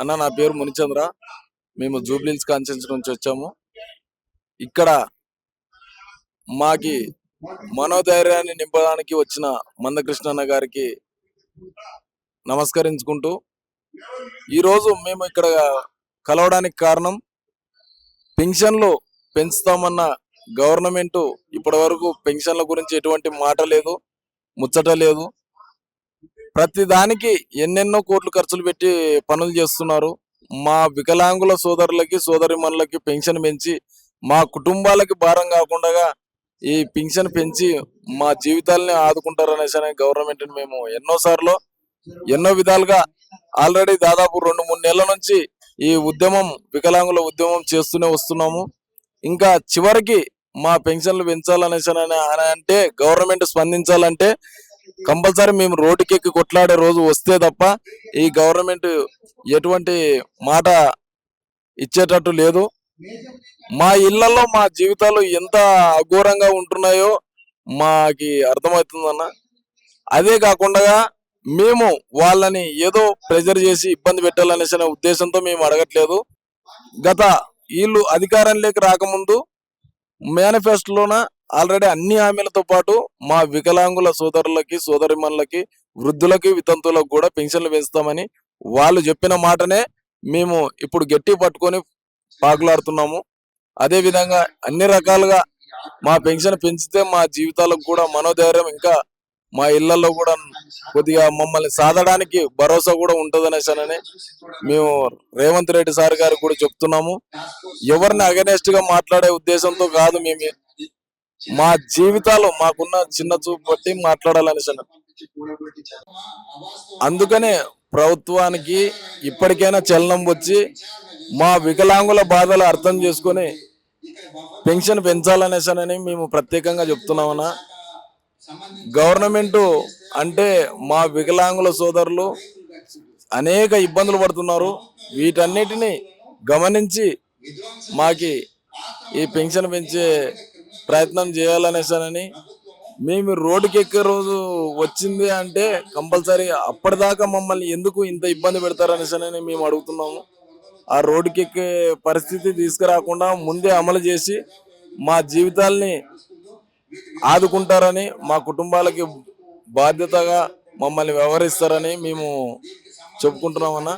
అన్న నా పేరు మునిచంద్ర. మేము జూబ్లీహిల్స్ కాన్స్టిట్యూన్సీ నుంచి వచ్చాము. ఇక్కడ మాకి మనోధైర్యాన్ని నింపడానికి వచ్చిన మందకృష్ణన్న గారికి నమస్కరించుకుంటూ ఈరోజు మేము ఇక్కడ కలవడానికి కారణం, పెన్షన్లు పెంచుతామన్న గవర్నమెంట్ ఇప్పటి వరకు పెన్షన్ల గురించి ఎటువంటి మాట లేదు, ముచ్చట లేదు. ప్రతి దానికి ఎన్నెన్నో కోట్లు ఖర్చులు పెట్టి పనులు చేస్తున్నారు. మా వికలాంగుల సోదరులకి సోదరిమణులకి పెన్షన్ పెంచి మా కుటుంబాలకి భారం కాకుండా ఈ పెన్షన్ పెంచి మా జీవితాలని ఆదుకుంటారనేసి గవర్నమెంట్ మేము ఎన్నోసార్లు ఎన్నో విధాలుగా ఆల్రెడీ దాదాపు 2-3 నెలల నుంచి ఈ ఉద్యమం, వికలాంగుల ఉద్యమం చేస్తూనే వస్తున్నాము. ఇంకా చివరికి మా పెన్షన్లు పెంచాలనేసి అంటే గవర్నమెంట్ స్పందించాలంటే కంపల్సరీ మేము రోడ్డుకెక్కి కొట్లాడే రోజు వస్తే తప్ప ఈ గవర్నమెంట్ ఎటువంటి మాట ఇచ్చేటట్టు లేదు. మా ఇళ్లలో మా జీవితాలు ఎంత అఘోరంగా ఉంటున్నాయో మాకి అర్థమవుతుందన్న. అదే కాకుండా మేము వాళ్ళని ఏదో ప్రెజర్ చేసి ఇబ్బంది పెట్టాలనేసిన ఉద్దేశంతో మేము అడగట్లేదు. గత వీళ్ళు అధికారంలోకి రాకముందు మేనిఫెస్టోలోన ఆల్రెడీ అన్ని హామీలతో పాటు మా వికలాంగుల సోదరులకి సోదరిమణులకి వృద్ధులకి వితంతువులకు కూడా పెన్షన్లు పెంచుతామని వాళ్ళు చెప్పిన మాటనే మేము ఇప్పుడు గట్టి పట్టుకొని పాకులాడుతున్నాము. అదే విధంగా అన్ని రకాలుగా మా పెన్షన్ పెంచితే మా జీవితాలకు కూడా మనోధైర్యం, ఇంకా మా ఇళ్లలో కూడా కొద్దిగా మమ్మల్ని సాధడానికి భరోసా కూడా ఉంటదనేసనని మేము రేవంత్ రెడ్డి సార్ గారు కూడా చెప్తున్నాము. ఎవరిని అగనెస్ట్ గా మాట్లాడే ఉద్దేశంతో కాదు, మేము మా జీవితాలు మాకున్న చిన్న చూపు బట్టి మాట్లాడాలనేసి. అందుకనే ప్రభుత్వానికి ఇప్పటికైనా చలనం వచ్చి మా వికలాంగుల బాధలు అర్థం చేసుకొని పెన్షన్ పెంచాలనేసనని మేము ప్రత్యేకంగా చెప్తున్నామన్నా. గవర్నమెంట్ అంటే మా వికలాంగుల సోదరులు అనేక ఇబ్బందులు పడుతున్నారు. వీటన్నిటిని గమనించి మాకి ఈ పెన్షన్ పెంచే ప్రయత్నం చేయాలనేసానని మేము రోడ్డుకి ఎక్కే రోజు వచ్చింది అంటే కంపల్సరీ అప్పటిదాకా మమ్మల్ని ఎందుకు ఇంత ఇబ్బంది పెడతారనేసానని మేము అడుగుతున్నాము. ఆ రోడ్డుకి ఎక్కే పరిస్థితి తీసుకురాకుండా ముందే అమలు చేసి మా జీవితాల్ని ఆదుకుంటారని, మా కుటుంబాలకి బాధ్యతగా మమ్మల్ని వ్యవహరిస్తారని మేము చెప్పుకుంటున్నామన్నా.